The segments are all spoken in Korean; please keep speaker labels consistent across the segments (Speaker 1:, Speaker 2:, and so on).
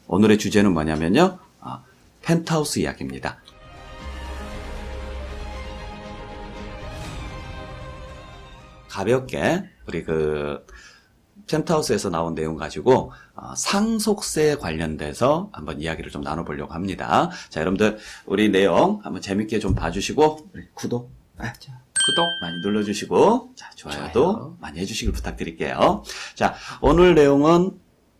Speaker 1: 오늘의 주제는 뭐냐면요. 펜트하우스 이야기입니다. 가볍게 우리 펜트하우스에서 나온 내용 가지고 상속세 관련돼서 한번 이야기를 좀 나눠보려고 합니다. 자, 여러분들 우리 내용 한번 재밌게 좀 봐주시고 구독 많이 눌러주시고 자, 좋아요도 많이 해주시길 부탁드릴게요. 자, 오늘 내용은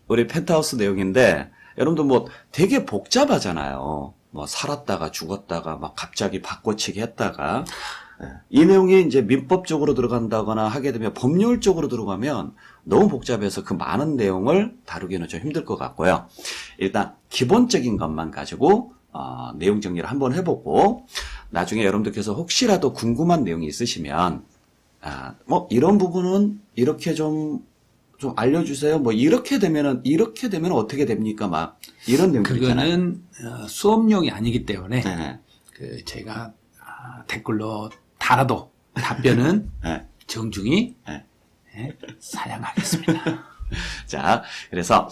Speaker 1: 우리 펜트하우스 내용인데 여러분들 뭐 되게 복잡하잖아요. 뭐 살았다가 죽었다가 막 갑자기 바꿔치기 했다가 이 내용이 이제 민법적으로 들어간다거나 하게 되면 법률적으로 들어가면 너무 복잡해서 그 많은 내용을 다루기는 좀 힘들 것 같고요. 일단 기본적인 것만 가지고 내용 정리를 한번 해보고 나중에 여러분들께서 혹시라도 궁금한 내용이 있으시면 뭐 이런 부분은 이렇게 좀 알려주세요. 뭐 이렇게 되면 어떻게 됩니까? 막 이런 내용들 있잖아요.
Speaker 2: 그거는 수업용이 아니기 때문에
Speaker 1: 네.
Speaker 2: 제가 댓글로 달아도 답변은
Speaker 1: 네.
Speaker 2: 정중히
Speaker 1: 네.
Speaker 2: 사양하겠습니다.
Speaker 1: 자, 그래서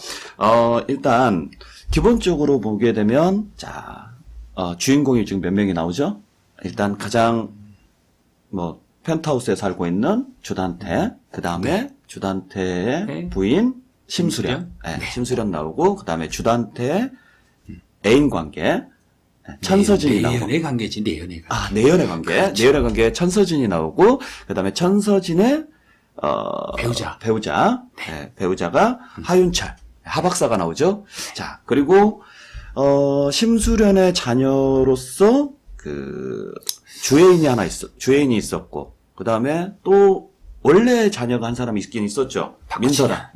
Speaker 1: 일단 기본적으로 보게 되면 주인공이 지금 몇 명이 나오죠? 일단 가장 뭐 펜트하우스에 살고 있는 주단태, 그 다음에 주단태의 부인 심수련, 심수련 나오고 그 다음에 주단태의 애인 관계 천서진이 나오고
Speaker 2: 내연의 관계지, 내연의 관계.
Speaker 1: 내연의 관계.
Speaker 2: 그렇죠.
Speaker 1: 내연의 관계에 천서진이 나오고, 그 다음에 천서진의, 배우자가 하윤철, 하박사가 나오죠. 자, 그리고, 심수련의 자녀로서, 주애인이 있었고, 그 다음에 또, 원래 자녀가 한 사람이 있긴 있었죠. 민설아.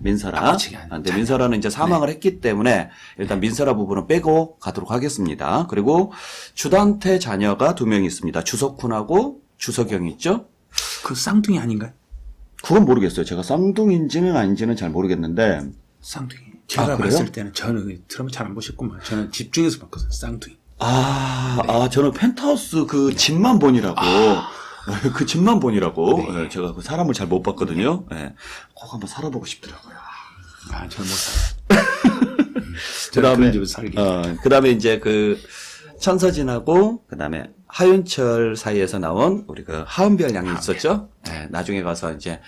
Speaker 1: 근데 민설아는 이제 사망을 했기 때문에 일단 민설아 부분은 빼고 가도록 하겠습니다. 그리고 주단태 자녀가 2명이 있습니다. 주석훈하고 주석영이 있죠.
Speaker 2: 그 쌍둥이 아닌가요?
Speaker 1: 그건 모르겠어요. 제가 쌍둥이인지는 아닌지는 잘 모르겠는데.
Speaker 2: 쌍둥이. 제가 봤을 때는 저는 드라마 잘 안 보셨구만. 저는 집중해서 봤거든요. 쌍둥이.
Speaker 1: 저는 펜트하우스 집만 보니라고. 그 집만 보니라고. 제가 그 사람을 잘 못 봤거든요. 꼭 한번 살아보고 싶더라고요.
Speaker 2: 잘 못 살아요.
Speaker 1: 그 다음에 이제 천서진하고, 그 다음에 하윤철 사이에서 나온 우리 하은별 양이 있었죠? 나중에 가서 이제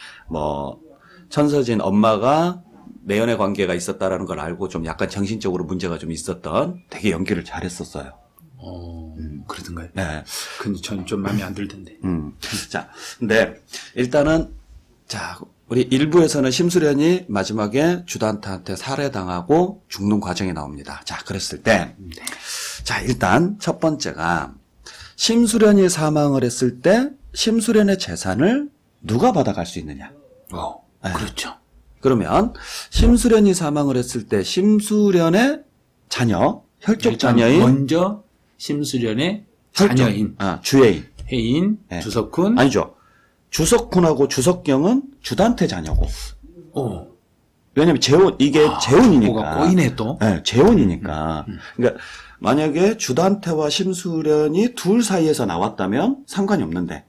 Speaker 1: 천서진 엄마가 내연의 관계가 있었다라는 걸 알고 좀 약간 정신적으로 문제가 좀 있었던 되게 연기를 잘했었어요.
Speaker 2: 그러던가요?
Speaker 1: 네.
Speaker 2: 근데 전 좀 마음에 안 들던데.
Speaker 1: 자, 근데 일단은 우리 1부에서는 심수련이 마지막에 주단태한테 살해당하고 죽는 과정이 나옵니다. 자, 그랬을 때 일단 첫 번째가 심수련이 사망을 했을 때 심수련의 재산을 누가 받아갈 수 있느냐?
Speaker 2: 그렇죠.
Speaker 1: 그러면 심수련이 사망을 했을 때 심수련의 자녀, 혈족 자녀인
Speaker 2: 먼저 심수련의 자녀인
Speaker 1: 주애인
Speaker 2: 혜인, 주석훈
Speaker 1: 아니죠. 주석훈하고 주석경은 주단태 자녀고. 왜냐면 이게 재혼이니까.
Speaker 2: 뭐가 꼬이네 또.
Speaker 1: 재혼이니까. 그러니까 만약에 주단태와 심수련이 둘 사이에서 나왔다면 상관이 없는데.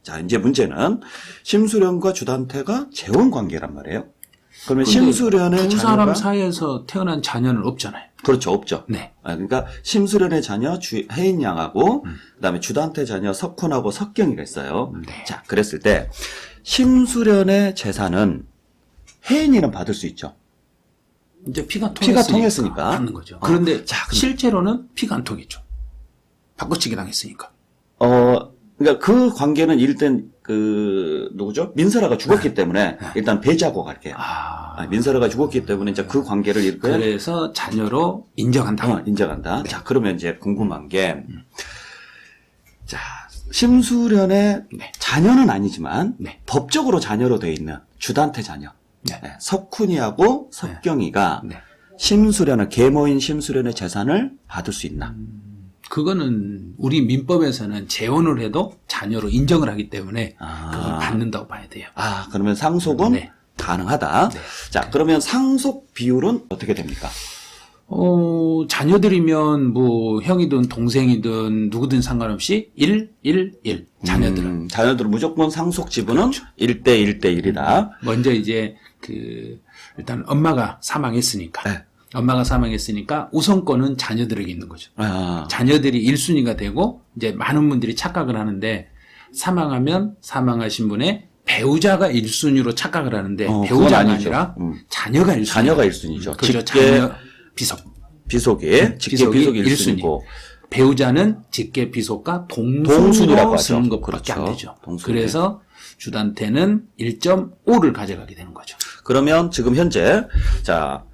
Speaker 1: 자, 이제 문제는 심수련과 주단태가 재혼 관계란 말이에요. 그러면 심수련의
Speaker 2: 두
Speaker 1: 자녀가
Speaker 2: 사람 사이에서 태어난 자녀는 없잖아요.
Speaker 1: 그렇죠, 없죠.
Speaker 2: 네.
Speaker 1: 그러니까 심수련의 자녀 혜인 양하고 그다음에 주단태 자녀 석훈하고 석경이가 있어요. 자, 그랬을 때 심수련의 재산은 혜인이는 받을 수 있죠.
Speaker 2: 이제 피가
Speaker 1: 통했으니까
Speaker 2: 받는 거죠. 그런데 실제로는 피가 안 통했죠. 바꿔치기 당했으니까.
Speaker 1: 그러니까 그 관계는 일단 누구죠? 민설아가 죽었기 때문에 일단 배제하고 갈게요. 민설아가 죽었기 때문에 이제 그 관계를 이렇게
Speaker 2: 그래서 자녀로 인정한다.
Speaker 1: 인정한다. 자, 그러면 이제 궁금한 게 심수련의 자녀는 아니지만 법적으로 자녀로 되어 있는 주단태 자녀 석훈이하고 석경이가 심수련의 계모인 심수련의 재산을 받을 수 있나?
Speaker 2: 그거는 우리 민법에서는 재혼을 해도 자녀로 인정을 하기 때문에 그건 받는다고 봐야 돼요.
Speaker 1: 그러면 상속은 가능하다. 자, 그러면 상속 비율은 어떻게 됩니까?
Speaker 2: 자녀들이면 뭐 형이든 동생이든 누구든 상관없이 1, 1, 1 자녀들은.
Speaker 1: 자녀들은 무조건 상속 지분은 1대 1대 1이다.
Speaker 2: 먼저 이제 일단 엄마가 사망했으니까 엄마가 사망했으니까 우선권은 자녀들에게 있는 거죠.
Speaker 1: 아,
Speaker 2: 자녀들이 1순위가 되고 이제 많은 분들이 착각을 하는데 사망하면 사망하신 분의 배우자가 1순위로 착각을 하는데
Speaker 1: 그건
Speaker 2: 배우자가
Speaker 1: 아니죠.
Speaker 2: 아니라 자녀가 1순위.
Speaker 1: 자녀가 1순위죠.
Speaker 2: 그렇죠.
Speaker 1: 직계
Speaker 2: 자녀 비속.
Speaker 1: 비속이
Speaker 2: 비속이
Speaker 1: 1순위고
Speaker 2: 배우자는 직계 비속과
Speaker 1: 동순위라고
Speaker 2: 동순위라고
Speaker 1: 하죠.
Speaker 2: 쓰는 것밖에
Speaker 1: 그렇죠.
Speaker 2: 안 되죠.
Speaker 1: 동순위.
Speaker 2: 그래서 주단태는 1.5를 가져가게 되는 거죠.
Speaker 1: 그러면 지금 현재 자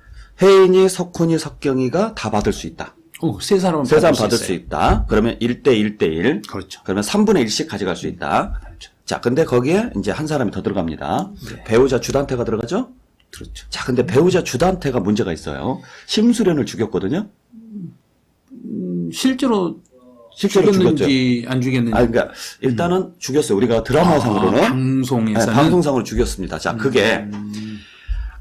Speaker 1: 혜인이, 석훈이, 석경이가 다 받을 수 있다.
Speaker 2: 세 사람은
Speaker 1: 세 사람
Speaker 2: 받을
Speaker 1: 받을
Speaker 2: 수
Speaker 1: 수
Speaker 2: 있어요.
Speaker 1: 있다. 그러면 1대 1대 1.
Speaker 2: 그렇죠.
Speaker 1: 그러면 3분의 1씩 가져갈 수 있다.
Speaker 2: 그렇죠.
Speaker 1: 자, 근데 거기에 이제 한 사람이 더 들어갑니다.
Speaker 2: 네.
Speaker 1: 배우자 주단태가 들어가죠?
Speaker 2: 그렇죠.
Speaker 1: 자, 근데 배우자 주단태가 문제가 있어요. 심수련을 죽였거든요.
Speaker 2: 실제로
Speaker 1: 실제로
Speaker 2: 죽였는지 안 죽였는지
Speaker 1: 아, 그러니까 일단은 죽였어요. 우리가 드라마상으로는
Speaker 2: 방송에서는
Speaker 1: 네, 방송상으로 죽였습니다. 자, 그게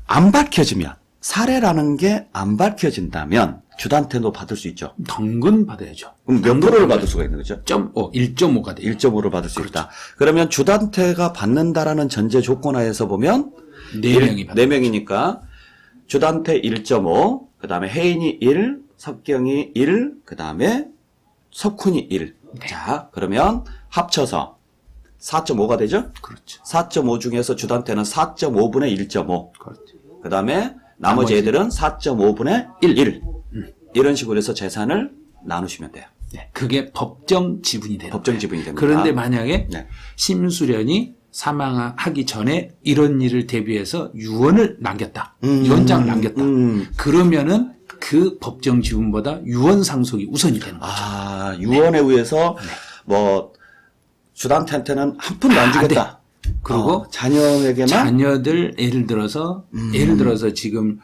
Speaker 1: 안 밝혀지면 사례라는 게 안 밝혀진다면 주단태도 받을 수 있죠.
Speaker 2: 당근 받아야죠.
Speaker 1: 그럼 몇 프로를 받을 수가 있는 거죠?
Speaker 2: 1.5가 돼요.
Speaker 1: 1.5를 받을 수 있다. 그러면 주단태가 받는다라는 전제 조건 하에서 보면
Speaker 2: 4명이 받는
Speaker 1: 4명이니까 주단태 1.5, 그 다음에 혜인이 1, 석경이 1, 그 다음에 석훈이 1.
Speaker 2: 네.
Speaker 1: 자, 그러면 합쳐서 4.5가 되죠?
Speaker 2: 그렇죠.
Speaker 1: 4.5 중에서 주단태는 4.5분의 1.5.
Speaker 2: 그렇죠.
Speaker 1: 그 다음에 나머지 애들은 4.5분의 1. 이런 식으로 해서 재산을 나누시면 돼요.
Speaker 2: 네, 그게 법정 지분이 되는
Speaker 1: 법정
Speaker 2: 거예요.
Speaker 1: 지분이 됩니다.
Speaker 2: 그런데 만약에
Speaker 1: 네.
Speaker 2: 심수련이 사망하기 전에 이런 일을 대비해서 유언을 남겼다. 유언장을 남겼다. 그러면은 그 법정 지분보다 유언 상속이 우선이 되는 거죠.
Speaker 1: 아, 유언에 의해서 뭐 주단태한테는 한 푼도 안 주겠다.
Speaker 2: 그리고
Speaker 1: 자녀에게만
Speaker 2: 자녀들 예를 들어서 지금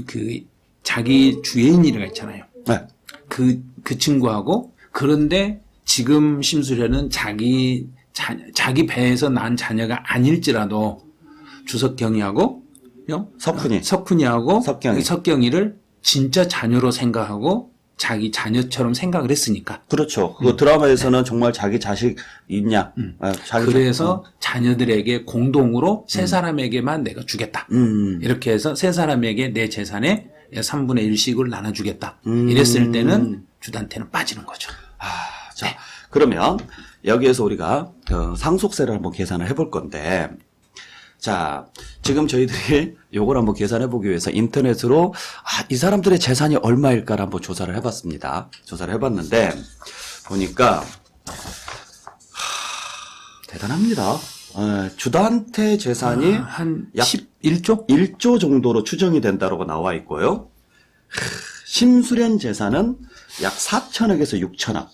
Speaker 2: 그 자기 주애인이가 있잖아요.
Speaker 1: 네.
Speaker 2: 그 친구하고 그런데 지금 심수련은 자기 배에서 난 자녀가 아닐지라도 주석경이하고 석훈이하고 석경이를 진짜 자녀로 생각하고 자기 자녀처럼 생각을 했으니까.
Speaker 1: 그렇죠. 그 드라마에서는 정말 자기 자식 있냐.
Speaker 2: 그래서 자녀들에게 공동으로 세 사람에게만 내가 주겠다. 이렇게 해서 세 사람에게 내 재산의 3분의 1씩을 나눠주겠다. 이랬을 때는 주단태는 빠지는 거죠.
Speaker 1: 자, 그러면 여기에서 우리가 상속세를 한번 계산을 해볼 건데, 자, 지금 저희들이 요걸 한번 계산해 보기 위해서 인터넷으로 이 사람들의 재산이 얼마일까를 한번 조사를 해봤습니다. 조사를 해봤는데 보니까 대단합니다. 주단태 재산이
Speaker 2: 한
Speaker 1: 약
Speaker 2: 11조?
Speaker 1: 1조 정도로 추정이 된다고 나와 있고요. 심수련 재산은 약 4천억에서 6천억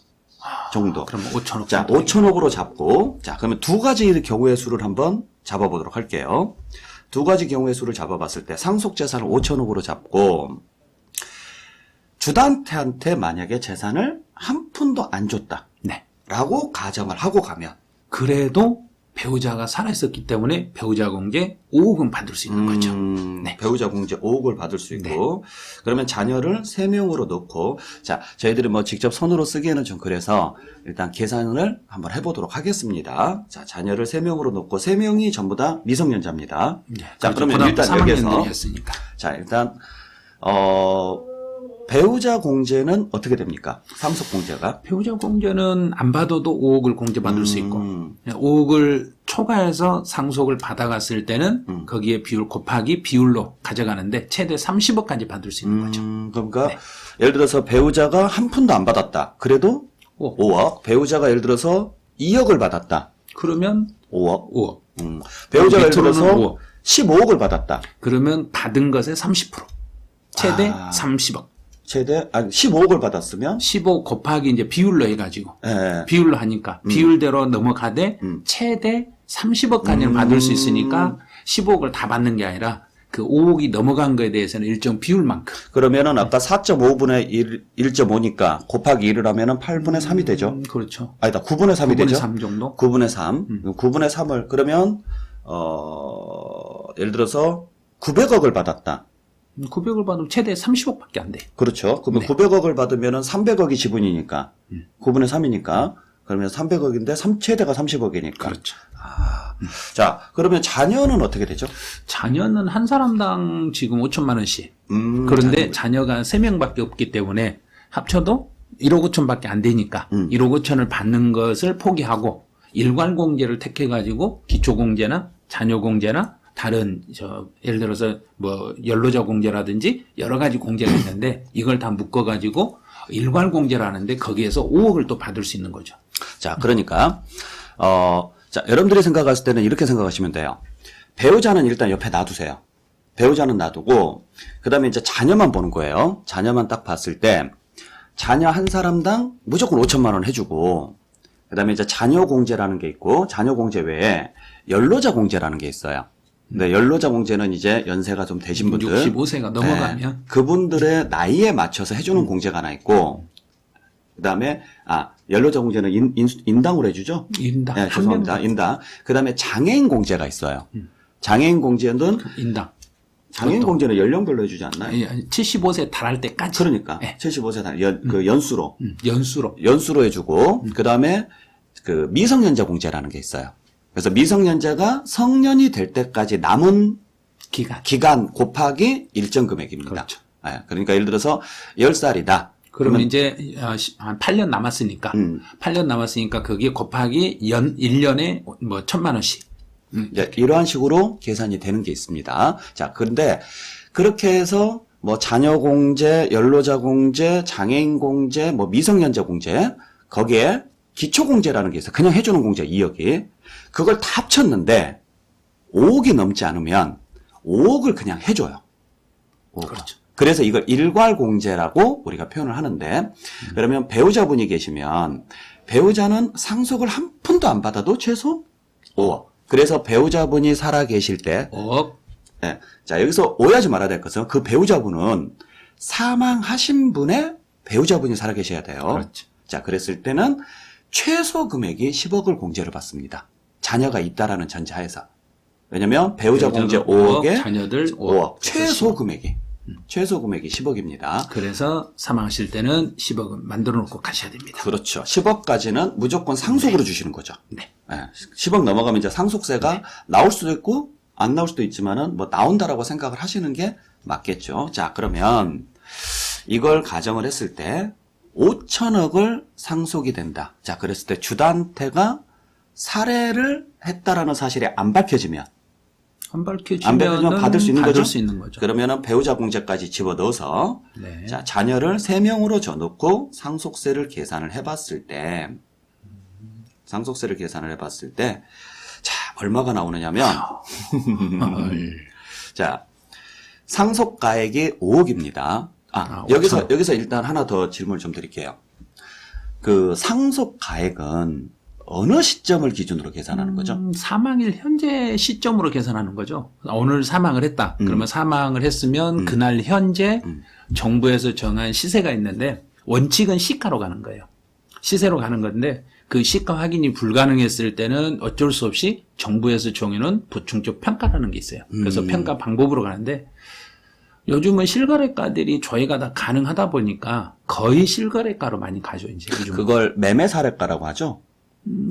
Speaker 1: 정도.
Speaker 2: 그럼 5천억.
Speaker 1: 자, 5천억으로 잡고, 자, 그러면 두 가지 경우의 수를 한번 잡아보도록 할게요. 두 가지 경우의 수를 잡아봤을 때 상속 재산을 5천억으로 잡고, 주단태한테 만약에 재산을 한 푼도 안 줬다.
Speaker 2: 네.
Speaker 1: 라고 가정을 하고 가면,
Speaker 2: 그래도 배우자가 살아있었기 때문에 배우자 공제 5억은 받을 수 있는 거죠. 네.
Speaker 1: 배우자 공제 5억을 받을 수 있고, 그러면 자녀를 3명으로 놓고, 자, 저희들이 뭐 직접 손으로 쓰기에는 좀 그래서 일단 계산을 한번 해보도록 하겠습니다. 자, 자녀를 3명으로 놓고 3명이 전부 다 미성년자입니다.
Speaker 2: 네.
Speaker 1: 자,
Speaker 2: 그렇죠.
Speaker 1: 그러면 일단 여기서,
Speaker 2: 3학년들이었으니까.
Speaker 1: 자, 일단, 배우자 공제는 어떻게 됩니까? 상속 공제가?
Speaker 2: 배우자 공제는 안 받아도 5억을 공제받을 수 있고 5억을 초과해서 상속을 받아갔을 때는 거기에 비율 곱하기 비율로 가져가는데 최대 30억까지 받을 수 있는 거죠.
Speaker 1: 그러니까
Speaker 2: 네.
Speaker 1: 예를 들어서 배우자가 한 푼도 안 받았다. 그래도 5억. 배우자가 예를 들어서 2억을 받았다.
Speaker 2: 그러면
Speaker 1: 5억.
Speaker 2: 5억.
Speaker 1: 배우자가 예를
Speaker 2: 밑으로는
Speaker 1: 들어서
Speaker 2: 5억.
Speaker 1: 15억을 받았다.
Speaker 2: 그러면 받은 것의 30%. 최대
Speaker 1: 아.
Speaker 2: 30억.
Speaker 1: 최대 15억을 받았으면
Speaker 2: 15 곱하기 이제 비율로 해가지고
Speaker 1: 예.
Speaker 2: 비율로 하니까 비율대로 넘어가되 최대 30억까지는 받을 수 있으니까 15억을 다 받는 게 아니라 그 5억이 넘어간 거에 대해서는 일정 비율만큼.
Speaker 1: 그러면 아까 4.5분의 1.5니까 곱하기 1을 하면은 8분의 3이 되죠.
Speaker 2: 그렇죠.
Speaker 1: 아니다. 9분의 3이
Speaker 2: 9분의
Speaker 1: 되죠.
Speaker 2: 3 정도?
Speaker 1: 9분의 3. 9분의 3을 그러면 예를 들어서 900억을 받았다.
Speaker 2: 900을 받으면 최대 30억밖에 안 돼.
Speaker 1: 그렇죠. 그러면
Speaker 2: 네.
Speaker 1: 900억을 받으면은 300억이 지분이니까 9분의 3이니까 그러면 300억인데 최대가 30억이니까.
Speaker 2: 그렇죠.
Speaker 1: 아, 자, 그러면 자녀는 어떻게 되죠?
Speaker 2: 자녀는 한 사람당 지금 5천만 원씩. 그런데 자녀가 3명밖에 없기 때문에 합쳐도 1억 5천밖에 안 되니까 1억 5천을 받는 것을 포기하고 일괄공제를 택해가지고 기초공제나 자녀공제나 다른 예를 들어서 뭐 연로자 공제라든지 여러 가지 공제가 있는데 이걸 다 묶어가지고 일괄공제를 하는데 거기에서 5억을 또 받을 수 있는 거죠.
Speaker 1: 자, 그러니까 자, 여러분들이 생각했을 때는 이렇게 생각하시면 돼요. 배우자는 일단 옆에 놔두세요. 배우자는 놔두고 그다음에 이제 자녀만 보는 거예요. 자녀만 딱 봤을 때 자녀 한 사람당 무조건 5천만 원 해주고 그다음에 이제 자녀 공제라는 게 있고 자녀 공제 외에 연로자 공제라는 게 있어요. 근데 연로자 공제는 이제 연세가 좀 되신 분들
Speaker 2: 65세가 넘어가면
Speaker 1: 그분들의 나이에 맞춰서 해주는 공제가 하나 있고 그다음에 연로자 공제는 인당으로 해주죠?
Speaker 2: 인당.
Speaker 1: 네, 죄송합니다. 인당. 그다음에 장애인 공제가 있어요. 장애인 공제는
Speaker 2: 인당.
Speaker 1: 장애인 공제는 연령별로 해주지 않나요?
Speaker 2: 75세 달할 때까지.
Speaker 1: 그러니까
Speaker 2: 네.
Speaker 1: 75세 그 연수로
Speaker 2: 연수로
Speaker 1: 해주고 그다음에 그 미성년자 공제라는 게 있어요. 그래서 미성년자가 성년이 될 때까지 남은 기간 곱하기 일정 금액입니다.
Speaker 2: 그렇죠.
Speaker 1: 네, 그러니까 예를 들어서 10살이다.
Speaker 2: 그러면 이제 한 8년 남았으니까 8년 남았으니까 거기에 곱하기 1년에 뭐 1,000만 원씩.
Speaker 1: 네, 이러한 식으로 계산이 되는 게 있습니다. 자, 그런데 그렇게 해서 뭐 자녀 공제, 연로자 공제, 장애인 공제, 뭐 미성년자 공제 거기에 기초 공제라는 게 있어요. 그냥 해주는 공제 2억이 그걸 다 합쳤는데 5억이 넘지 않으면 5억을 그냥 해줘요. 5억.
Speaker 2: 그렇죠.
Speaker 1: 그래서 이걸 일괄공제라고 우리가 표현을 하는데 그러면 배우자분이 계시면 배우자는 상속을 한 푼도 안 받아도 최소 5억. 그래서 배우자분이 살아 계실 때
Speaker 2: 5억.
Speaker 1: 네. 자, 여기서 오해하지 말아야 될 것은 그 배우자분은 사망하신 분의 배우자분이 살아 계셔야 돼요.
Speaker 2: 그렇죠.
Speaker 1: 자, 그랬을 때는 최소 금액이 10억을 공제를 받습니다. 자녀가 있다라는 전제하에서. 왜냐면 배우자 공제 5억에
Speaker 2: 자녀들
Speaker 1: 5억. 최소 금액이 10억입니다.
Speaker 2: 그래서 사망하실 때는 10억은 만들어 놓고 가셔야 됩니다.
Speaker 1: 그렇죠. 10억까지는 무조건 상속으로 주시는 거죠.
Speaker 2: 네.
Speaker 1: 10억 넘어가면 이제 상속세가 나올 수도 있고 안 나올 수도 있지만은 뭐 나온다라고 생각을 하시는 게 맞겠죠. 자, 그러면 이걸 가정을 했을 때 5천억을 상속이 된다. 자, 그랬을 때 주단태가 살해를 했다라는 사실이 안 밝혀지면
Speaker 2: 안 밝혀지면
Speaker 1: 받을 수 있는 거죠?
Speaker 2: 수 있는 거죠.
Speaker 1: 그러면은 배우자 공제까지 집어넣어서
Speaker 2: 네.
Speaker 1: 자, 자녀를 3명으로 줘놓고 상속세를 계산을 해봤을 때 자, 얼마가 나오느냐면 자, 상속가액이 5억입니다. 여기서 일단 하나 더 질문을 좀 드릴게요. 그 상속가액은 어느 시점을 기준으로 계산하는 거죠?
Speaker 2: 사망일 현재 시점으로 계산하는 거죠. 오늘 사망을 했다. 그러면 사망을 했으면 그날 현재 정부에서 정한 시세가 있는데 원칙은 시가로 가는 거예요. 시세로 가는 건데 그 시가 확인이 불가능했을 때는 어쩔 수 없이 정부에서 정해놓은 보충적 평가라는 게 있어요. 그래서 평가 방법으로 가는데 요즘은 실거래가들이 조회가 다 가능하다 보니까 거의 실거래가로 많이 가죠, 이제. 요즘은.
Speaker 1: 그걸 매매사례가라고 하죠?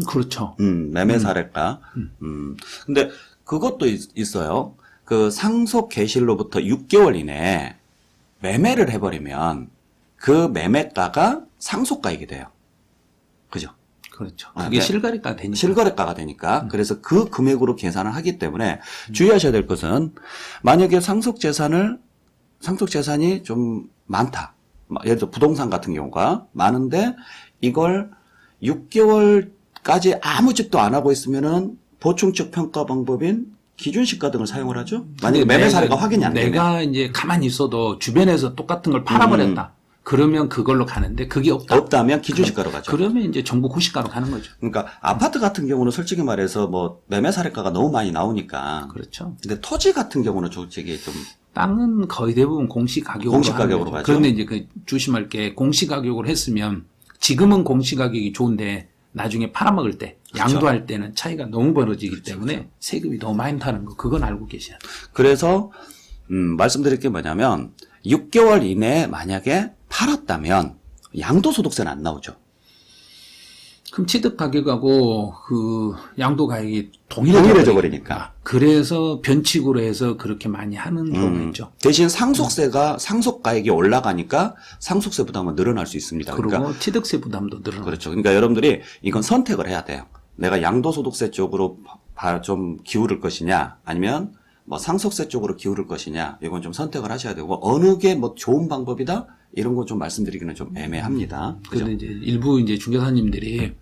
Speaker 2: 그렇죠.
Speaker 1: 매매사례가. 근데 그것도 있어요. 그 상속 개시로부터 6개월 이내에 매매를 해버리면 그 매매가가 상속가액이 돼요. 그죠?
Speaker 2: 그렇죠. 그게 실거래가 되니까.
Speaker 1: 실거래가가 되니까. 그래서 그 금액으로 계산을 하기 때문에 주의하셔야 될 것은 만약에 상속재산이 좀 많다. 예를 들어 부동산 같은 경우가 많은데 이걸 6개월까지 아무 짓도 안 하고 있으면은 보충적 평가 방법인 기준시가 등을 사용을 하죠. 만약에 매매 사례가 확인이 안 되면.
Speaker 2: 내가 이제 가만히 있어도 주변에서 똑같은 걸 팔아버렸다. 그러면 그걸로 가는데 그게
Speaker 1: 없다면 기준시가로 가죠.
Speaker 2: 그러면 이제 정부 구시가로 가는 거죠.
Speaker 1: 그러니까 아파트 같은 경우는 솔직히 말해서 뭐 매매 사례가가 너무 많이 나오니까.
Speaker 2: 그렇죠.
Speaker 1: 근데 토지 같은 경우는 솔직히 좀
Speaker 2: 땅은 거의 대부분 공시가격으로
Speaker 1: 가죠.
Speaker 2: 그런데 이제 그 조심할 게 공시가격으로 했으면 지금은 공시가격이 좋은데 나중에 팔아먹을 때
Speaker 1: 그렇죠.
Speaker 2: 양도할 때는 차이가 너무 벌어지기 때문에 세금이 너무 많이 타는 거 그건 알고 계셔야 돼요.
Speaker 1: 그래서 말씀드릴 게 뭐냐면 6개월 이내에 만약에 팔았다면 양도소득세는 안 나오죠.
Speaker 2: 그럼 취득 가격하고 그 양도 가격이 동일해져
Speaker 1: 동일해져
Speaker 2: 버리니까.
Speaker 1: 버리니까.
Speaker 2: 그래서 변칙으로 해서 그렇게 많이 하는 경우가 있죠.
Speaker 1: 대신 상속세가 상속가액이 올라가니까 상속세 부담은 늘어날 수 있습니다.
Speaker 2: 그리고
Speaker 1: 그러니까
Speaker 2: 취득세 부담도 늘어나죠.
Speaker 1: 그렇죠. 그러니까 여러분들이 이건 선택을 해야 돼요. 내가 양도소득세 쪽으로 좀 기울일 것이냐, 아니면 뭐 상속세 쪽으로 기울일 것이냐, 이건 좀 선택을 하셔야 되고, 어느 게 뭐 좋은 방법이다? 이런 거 좀 말씀드리기는 좀 애매합니다. 그죠?
Speaker 2: 그런데 이제 일부 이제 중개사님들이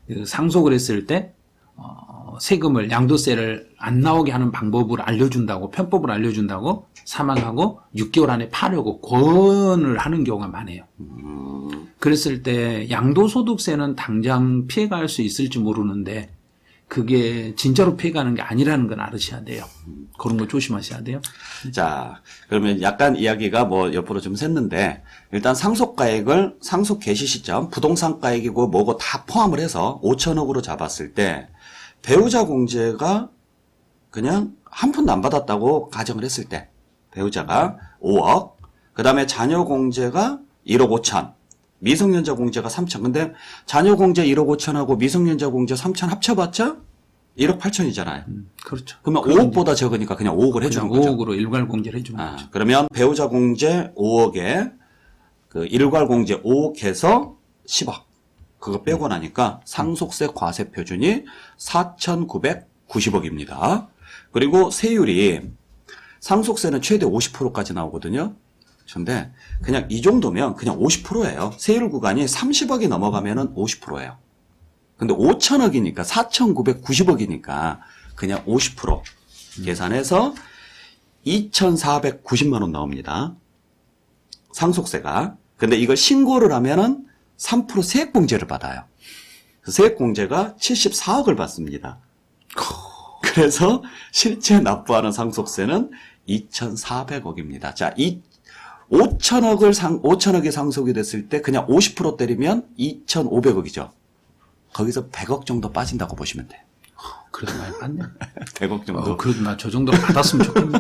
Speaker 2: 그 상속을 했을 때 세금을 양도세를 안 나오게 하는 방법을 알려준다고, 편법을 알려준다고 사망하고 6개월 안에 파려고 권을 하는 경우가 많아요. 그랬을 때 양도소득세는 당장 피해갈 수 있을지 모르는데 그게 진짜로 피해가는 게 아니라는 건 알으셔야 돼요. 그런 거 조심하셔야 돼요.
Speaker 1: 자, 그러면 약간 이야기가 뭐 옆으로 좀 샜는데, 일단 상속가액을 상속 개시 시점, 부동산가액이고 뭐고 다 포함을 해서 5천억으로 잡았을 때, 배우자 공제가 그냥 한 푼도 안 받았다고 가정을 했을 때, 배우자가 5억, 그 다음에 자녀 공제가 1억 5천, 미성년자 공제가 3천. 근데 자녀 공제 1억 5천하고 미성년자 공제 3천 합쳐봤자 1억 8천이잖아요.
Speaker 2: 그렇죠.
Speaker 1: 그러면 5억보다 적으니까 그냥 5억을 해주는
Speaker 2: 그냥
Speaker 1: 거죠.
Speaker 2: 5억으로 일괄 공제를 해주는 거죠.
Speaker 1: 그러면 배우자 공제 5억에 그 일괄 공제 5억 해서 10억. 그거 빼고 나니까 상속세 과세 표준이 4,990억입니다. 그리고 세율이 상속세는 최대 50%까지 나오거든요. 근데 그냥 이 정도면 그냥 50%예요. 세율 구간이 30억이 넘어가면은 50%예요. 근데 5천억이니까 4,990억이니까 그냥 50% 계산해서 2,490만 원 나옵니다. 상속세가. 근데 이걸 신고를 하면은 3% 세액공제를 받아요. 세액공제가 74억을 받습니다. 그래서 실제 납부하는 상속세는 2,400억입니다. 자, 5천억이 상속이 됐을 때 그냥 50% 때리면 2,500억이죠. 거기서 100억 정도 빠진다고 보시면 돼요.
Speaker 2: 그래도 많이 받네.
Speaker 1: 100억 정도.
Speaker 2: 그래도 나 저 정도 받았으면 좋겠네.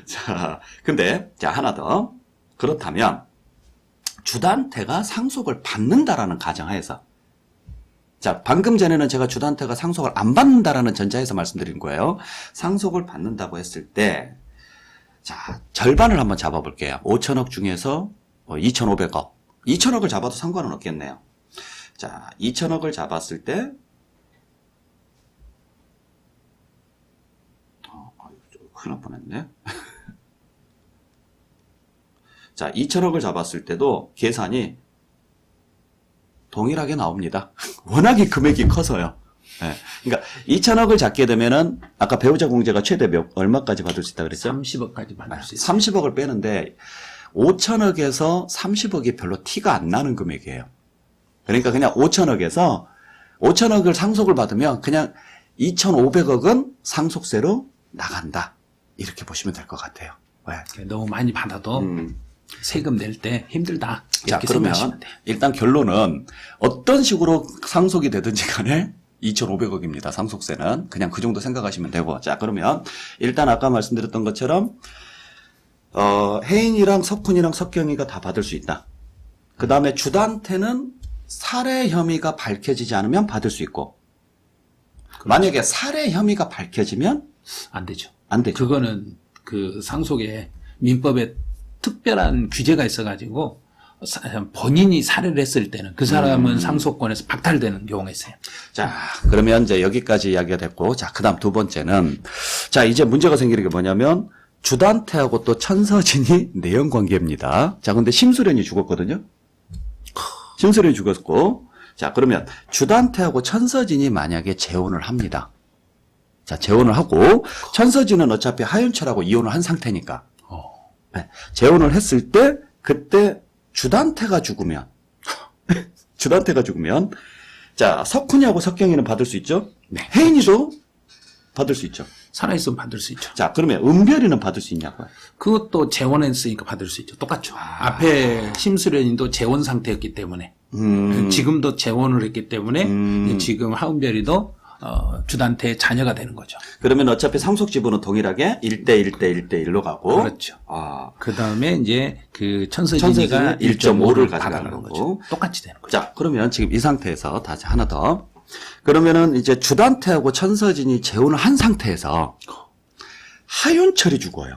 Speaker 1: 자, 근데, 자, 하나 더. 그렇다면, 주단태가 상속을 받는다라는 가정하에서. 자, 방금 전에는 제가 주단태가 상속을 안 받는다라는 전자에서 말씀드린 거예요. 상속을 받는다고 했을 때, 자, 절반을 한번 잡아볼게요. 5천억 중에서 2,500억. 2천억을 잡아도 상관은 없겠네요. 자, 2천억을 잡았을 때, 큰일 날 뻔했네. 자, 2천억을 잡았을 때도 계산이 동일하게 나옵니다. 워낙에 금액이 커서요. 네. 그러니까 2천억을 잡게 되면은 아까 배우자 공제가 최대 얼마까지 받을 수 있다 그랬죠?
Speaker 2: 30억까지 받을 수 있어요.
Speaker 1: 30억을 빼는데 5천억에서 30억이 별로 티가 안 나는 금액이에요. 그러니까 그냥 5천억을 상속을 받으면 그냥 2,500억은 상속세로 나간다. 이렇게 보시면 될 것 같아요. 왜?
Speaker 2: 너무 많이 받아도 세금 낼 때 힘들다.
Speaker 1: 자,
Speaker 2: 이렇게
Speaker 1: 그러면
Speaker 2: 생각하시면 돼요.
Speaker 1: 일단 결론은 어떤 식으로 상속이 되든지 간에 2,500억입니다. 상속세는. 그냥 그 정도 생각하시면 되고. 자, 그러면 일단 아까 말씀드렸던 것처럼 혜인이랑 석훈이랑 석경이가 다 받을 수 있다. 그 다음에 주단태는 살해 혐의가 밝혀지지 않으면 받을 수 있고. 만약에 살해 혐의가 밝혀지면
Speaker 2: 안 되죠.
Speaker 1: 안 되죠.
Speaker 2: 그거는 그 상속에 민법에 특별한 규제가 있어가지고 본인이 살해를 했을 때는 그 사람은 상속권에서 박탈되는 경우가 있어요.
Speaker 1: 자, 그러면 이제 여기까지 이야기가 됐고, 자, 그 다음 두 번째는, 자, 이제 문제가 생기는 게 뭐냐면, 주단태하고 또 천서진이 내연 관계입니다. 자, 근데 심수련이 죽었거든요? 심수련이 죽었고, 자, 그러면 주단태하고 천서진이 만약에 재혼을 합니다. 자, 재혼을 하고, 천서진은 어차피 하윤철하고 이혼을 한 상태니까, 네, 재혼을 했을 때, 그때 주단태가 죽으면, 자, 석훈이하고 석경이는 받을 수 있죠?
Speaker 2: 네.
Speaker 1: 혜인이도 받을 수 있죠.
Speaker 2: 살아있으면 받을 수 있죠.
Speaker 1: 자, 그러면 은별이는 받을 수 있냐고요?
Speaker 2: 그것도 재혼했으니까 받을 수 있죠. 똑같죠. 앞에 심수련인도 재혼 상태였기 때문에 지금도 재혼을 했기 때문에 지금 하은별이도 주단태의 자녀가 되는 거죠.
Speaker 1: 그러면 어차피 상속 지분은 동일하게 1대1대1대1로 가고.
Speaker 2: 그렇죠.
Speaker 1: 아.
Speaker 2: 그 다음에 이제 그
Speaker 1: 천서진이가
Speaker 2: 천서진이가
Speaker 1: 1.5를
Speaker 2: 1.5를
Speaker 1: 가져가는
Speaker 2: 받아가는
Speaker 1: 거고.
Speaker 2: 거죠. 똑같이 되는 거죠.
Speaker 1: 자, 그러면 지금 이 상태에서 다시 하나 더. 그러면은 이제 주단태하고 천서진이 재혼을 한 상태에서 하윤철이 죽어요.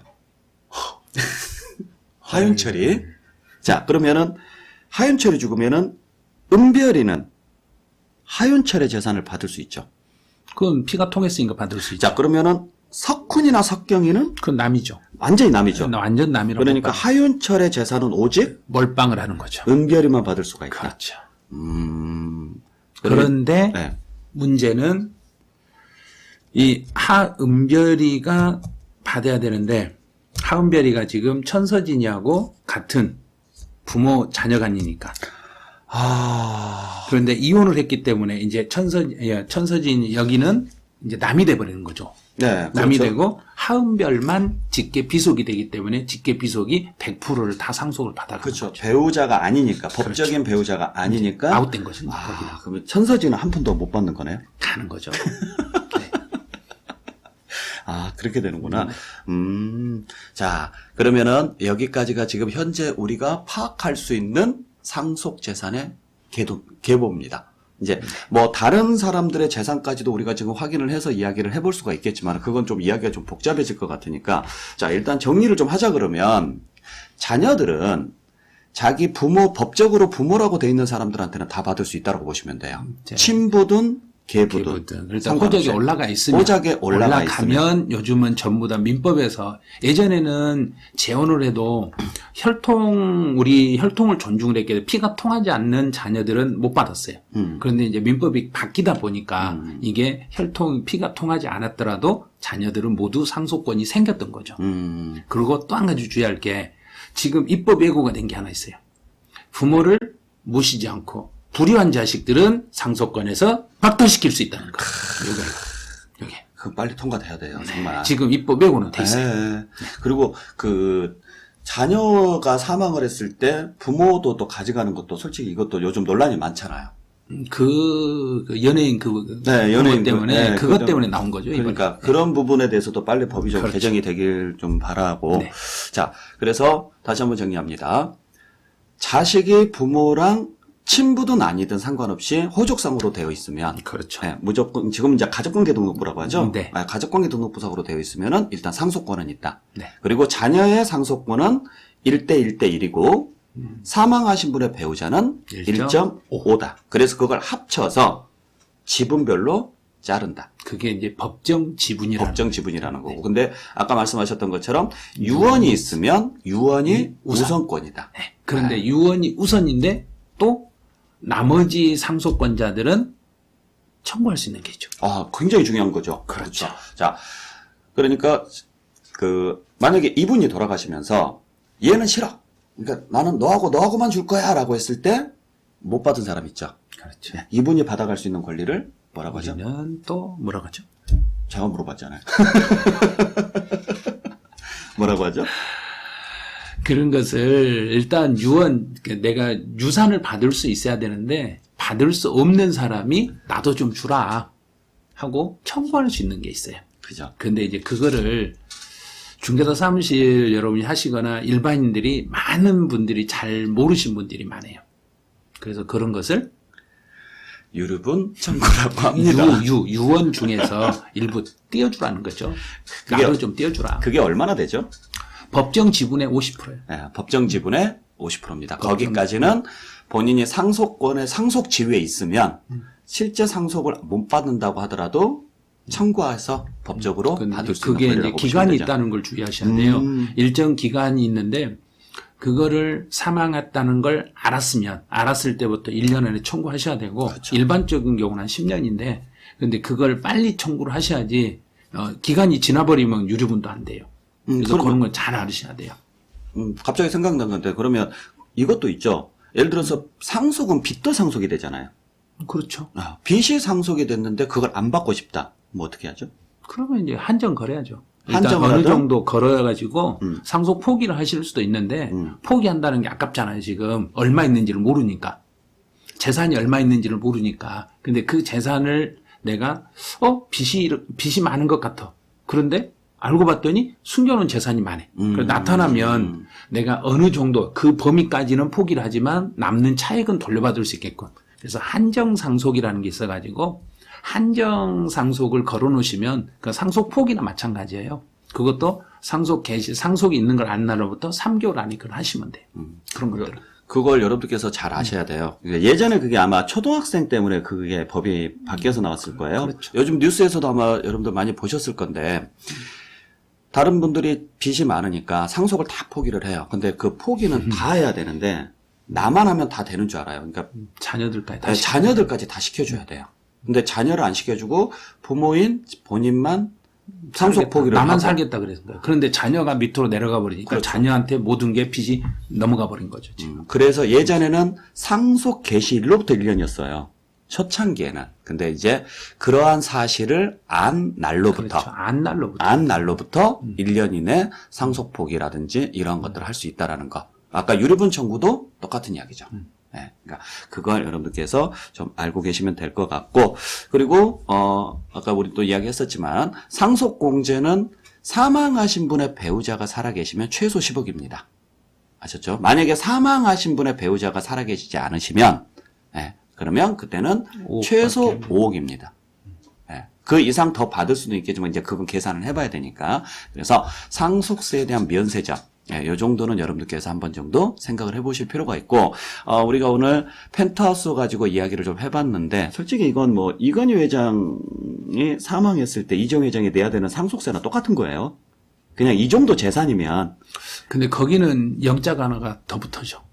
Speaker 1: 하윤철이. 자, 그러면은 하윤철이 죽으면은 은별이는 하윤철의 재산을 받을 수 있죠.
Speaker 2: 그건 피가 통했으니까 받을 수 있죠.
Speaker 1: 자, 그러면은 석훈이나 석경이는
Speaker 2: 그건 남이죠.
Speaker 1: 완전히 남이죠.
Speaker 2: 완전 남이라고.
Speaker 1: 그러니까 하윤철의 재산은 오직
Speaker 2: 몰빵을 하는 거죠.
Speaker 1: 은별이만 받을 수가 있다.
Speaker 2: 그렇죠.
Speaker 1: 그러면-
Speaker 2: 그런데
Speaker 1: 네.
Speaker 2: 문제는 이 하은별이가 받아야 되는데 하은별이가 지금 천서진이하고 같은 부모 자녀간이니까. 그런데 이혼을 했기 때문에 이제 천서진 여기는 이제 남이 돼 버리는 거죠.
Speaker 1: 네,
Speaker 2: 남이
Speaker 1: 그렇죠.
Speaker 2: 되고 하은별만 직계 비속이 되기 때문에 직계 비속이 100%를 다 상속을 받아가는
Speaker 1: 그렇죠.
Speaker 2: 거죠.
Speaker 1: 배우자가 아니니까, 법적인 배우자가 아니니까.
Speaker 2: 아웃된 거죠. 거기는
Speaker 1: 그러면 천서진은 한 푼도 못 받는 거네요?
Speaker 2: 가는 거죠.
Speaker 1: 아, 그렇게 되는구나. 자, 그러면은 여기까지가 지금 현재 우리가 파악할 수 있는 상속 재산의 계보입니다. 이제 뭐 다른 사람들의 재산까지도 우리가 지금 확인을 해서 이야기를 해볼 수가 있겠지만 그건 좀 이야기가 좀 복잡해질 것 같으니까 자, 일단 정리를 좀 하자 그러면 자녀들은 자기 부모, 법적으로 부모라고 돼 있는 사람들한테는 다 받을 수 있다고 보시면 돼요. 친부든 계부든.
Speaker 2: 일단
Speaker 1: 상관없이.
Speaker 2: 호적에 올라가 있으면
Speaker 1: 호적에
Speaker 2: 올라가면 요즘은 전부 다 민법에서 예전에는 재혼을 해도 우리 혈통을 존중을 했기 때문에 피가 통하지 않는 자녀들은 못 받았어요. 그런데 이제 민법이 바뀌다 보니까 이게 피가 통하지 않았더라도 자녀들은 모두 상속권이 생겼던 거죠. 그리고 또 한 가지 주의할 게 지금 입법 예고가 된 게 하나 있어요. 부모를 모시지 않고 불의한 자식들은 상속권에서 박탈시킬 수 있다는 거. 요게.
Speaker 1: 그거 빨리 통과돼야 돼요, 정말.
Speaker 2: 지금 입법 예고는 돼 있어요.
Speaker 1: 네. 그리고 그 자녀가 사망을 했을 때 부모도 또 가져가는 것도 솔직히 이것도 요즘 논란이 많잖아요.
Speaker 2: 그 연예인
Speaker 1: 네, 연예인
Speaker 2: 때문에
Speaker 1: 네,
Speaker 2: 그것 때문에 나온 거죠.
Speaker 1: 그러니까
Speaker 2: 이번에.
Speaker 1: 그런 부분에 대해서도 빨리 법이 좀
Speaker 2: 그렇죠.
Speaker 1: 개정이 되길 좀 바라고.
Speaker 2: 네.
Speaker 1: 자, 그래서 다시 한번 정리합니다. 자식이 부모랑 친부든 아니든 상관없이 호적상으로 되어 있으면
Speaker 2: 그렇죠.
Speaker 1: 네, 무조건 지금 이제 가족관계등록부라고 하죠.
Speaker 2: 네.
Speaker 1: 가족관계등록부상으로 되어 있으면은 일단 상속권은 있다.
Speaker 2: 네.
Speaker 1: 그리고 자녀의 상속권은 1대1대1이고 사망하신 분의 배우자는 1.5다. 그래서 그걸 합쳐서 지분별로 자른다.
Speaker 2: 그게 이제 법정 지분이라는
Speaker 1: 거고. 근데 아까 말씀하셨던 것처럼 유언이 있으면 유언이 우선권이다.
Speaker 2: 네. 그런데 유언이 우선인데 또 나머지 상속권자들은 청구할 수 있는 게 있죠.
Speaker 1: 아, 굉장히 중요한 거죠.
Speaker 2: 그렇죠.
Speaker 1: 자, 그러니까 만약에 이분이 돌아가시면서 얘는 싫어. 그러니까 나는 너하고만 줄 거야라고 했을 때 못 받은 사람 있죠.
Speaker 2: 그렇죠.
Speaker 1: 네, 이분이 받아갈 수 있는 권리를 뭐라고 하죠?
Speaker 2: 우리는 또 뭐라고 하죠?
Speaker 1: 제가 물어봤잖아요. 뭐라고 하죠?
Speaker 2: 그런 것을 일단 내가 유산을 받을 수 있어야 되는데 받을 수 없는 사람이 나도 좀 주라 하고 청구할 수 있는 게 있어요.
Speaker 1: 그죠.
Speaker 2: 근데 이제 그거를 중개사 사무실 여러분이 하시거나 일반인들이 많은 분들이 잘 모르신 분들이 많아요. 그래서 그런 것을
Speaker 1: 유류분 청구라고 합니다.
Speaker 2: 유언 중에서 일부 띄워주라는 거죠. 나도 좀 띄워주라.
Speaker 1: 그게 얼마나 되죠?
Speaker 2: 법정 지분의 50%예요.
Speaker 1: 네, 법정 지분의 50%입니다. 거기까지는 본인이 상속권의 상속 지위에 있으면 실제 상속을 못 받는다고 하더라도 청구해서 법적으로 받을 수 있는
Speaker 2: 그게 이제
Speaker 1: 권리라고
Speaker 2: 기간이
Speaker 1: 보시면 되죠.
Speaker 2: 있다는 걸 주의하셔야 돼요. 일정 기간이 있는데 그거를 사망했다는 걸 알았을 때부터 1년 안에 청구하셔야 되고
Speaker 1: 그렇죠.
Speaker 2: 일반적인 경우는 한 10년인데 근데 그걸 빨리 청구를 하셔야지 기간이 지나버리면 유류분도 안 돼요. 그래서 그런 건 잘 알으셔야 돼요.
Speaker 1: 갑자기 생각난 건데 그러면 이것도 있죠. 예를 들어서 상속은 빚도 상속이 되잖아요.
Speaker 2: 그렇죠.
Speaker 1: 빚이 상속이 됐는데 그걸 안 받고 싶다. 뭐 어떻게 하죠?
Speaker 2: 그러면 이제 한정 걸어야죠. 일단
Speaker 1: 한정을
Speaker 2: 어느
Speaker 1: 하든?
Speaker 2: 정도 걸어가지고 상속 포기를 하실 수도 있는데 포기한다는 게 아깝잖아요. 지금 얼마 있는지를 모르니까 재산이 얼마 있는지를 모르니까 근데 그 재산을 내가 빚이 많은 것 같아. 그런데 알고 봤더니 숨겨놓은 재산이 많아. 그래서 나타나면 내가 어느 정도 그 범위까지는 포기를 하지만 남는 차액은 돌려받을 수 있게끔. 그래서 한정상속이라는 게 있어가지고 한정상속을 걸어놓으시면 그 상속 포기나 마찬가지예요. 그것도 상속이 있는 걸 안 날로부터 3개월 안에 그걸 하시면 돼요. 그런 것들은.
Speaker 1: 그걸 여러분들께서 잘 아셔야 돼요. 예전에 그게 아마 초등학생 때문에 그게 법이 바뀌어서 나왔을 거예요.
Speaker 2: 그렇죠.
Speaker 1: 요즘 뉴스에서도 아마 여러분들 많이 보셨을 건데 다른 분들이 빚이 많으니까 상속을 다 포기를 해요. 근데 그 포기는 다 해야 되는데 나만 하면 다 되는 줄 알아요. 그러니까
Speaker 2: 자녀들까지 다
Speaker 1: 네, 자녀들까지 다 시켜줘야 돼요. 근데 자녀를 안 시켜주고 부모인 본인만 상속 포기를
Speaker 2: 나만
Speaker 1: 하고.
Speaker 2: 살겠다 그랬어요. 그런데 자녀가 밑으로 내려가 버리니까
Speaker 1: 그렇죠.
Speaker 2: 자녀한테 모든 게 빚이 넘어가 버린 거죠. 지금.
Speaker 1: 그래서 예전에는 상속 개시일로부터 1년이었어요. 초창기에는. 근데 이제 그러한 사실을 안 날로부터
Speaker 2: 그렇죠. 안 날로부터.
Speaker 1: 안 날로부터 1년 이내 상속 포기라든지 이런 것들을 할 수 있다라는 거. 아까 유류분 청구도 똑같은 이야기죠. 네, 그러니까 그걸 여러분들께서 좀 알고 계시면 될 것 같고, 그리고 아까 우리 또 이야기했었지만 상속 공제는 사망하신 분의 배우자가 살아계시면 최소 10억입니다. 아셨죠? 만약에 사망하신 분의 배우자가 살아계시지 않으시면, 네, 그러면 그때는
Speaker 2: 5억
Speaker 1: 최소
Speaker 2: 밖에.
Speaker 1: 5억입니다. 그 이상 더 받을 수도 있겠지만 이제 그건 계산을 해봐야 되니까. 그래서 상속세에 대한 면세점. 이 정도는 여러분들께서 한 번 정도 생각을 해보실 필요가 있고, 우리가 오늘 펜트하우스 가지고 이야기를 좀 해봤는데, 솔직히 이건 뭐, 이건희 회장이 사망했을 때 이정 회장이 내야 되는 상속세나 똑같은 거예요. 그냥 이 정도 재산이면.
Speaker 2: 근데 거기는 영자가 하나가 더 붙어져.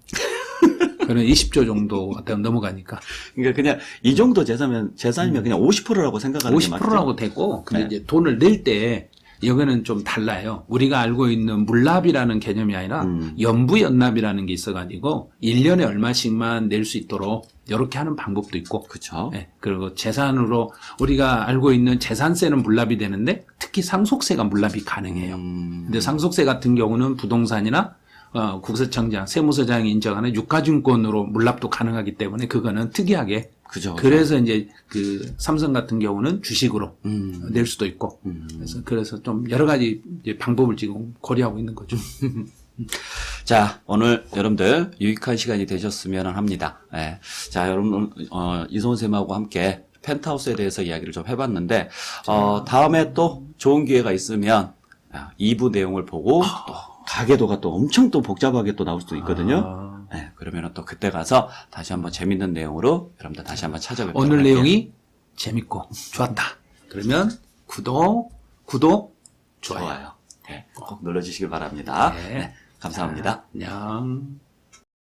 Speaker 2: 그는 20조 정도 넘어가니까.
Speaker 1: 그러니까 그냥 이 정도 재산이면 그냥 50%라고 생각하는 게 맞죠?
Speaker 2: 50%라고 되고, 근데
Speaker 1: 네.
Speaker 2: 이제 돈을 낼 때, 여기는 좀 달라요. 우리가 알고 있는 물납이라는 개념이 아니라 연부연납이라는 게 있어가지고 1년에 얼마씩만 낼 수 있도록 이렇게 하는 방법도 있고.
Speaker 1: 그쵸.
Speaker 2: 네, 그리고 재산으로 우리가 알고 있는 재산세는 물납이 되는데 특히 상속세가 물납이 가능해요. 근데 상속세 같은 경우는 부동산이나 국세청장, 세무서장이 인정하는 유가증권으로 물납도 가능하기 때문에 그거는 특이하게.
Speaker 1: 그죠.
Speaker 2: 그래서 이제 그 삼성 같은 경우는 주식으로 낼 수도 있고. 그래서 좀 여러 가지 이제 방법을 지금 고려하고 있는 거죠.
Speaker 1: 자, 오늘 여러분들 유익한 시간이 되셨으면 합니다. 예. 자, 여러분, 이소은 쌤하고 함께 펜트하우스에 대해서 이야기를 좀 해봤는데, 다음에 또 좋은 기회가 있으면 2부 내용을 보고 또 가계도가 또 엄청 또 복잡하게 또 나올 수도 있거든요. 네, 그러면 또 그때 가서 다시 한번 재밌는 내용으로 여러분들 다시 한번 찾아뵙도록
Speaker 2: 오늘
Speaker 1: 할게요.
Speaker 2: 내용이 재밌고 좋았다. 그러면 구독, 좋아요.
Speaker 1: 네, 꼭 눌러주시기 바랍니다.
Speaker 2: 네.
Speaker 1: 네, 감사합니다.
Speaker 2: 안녕.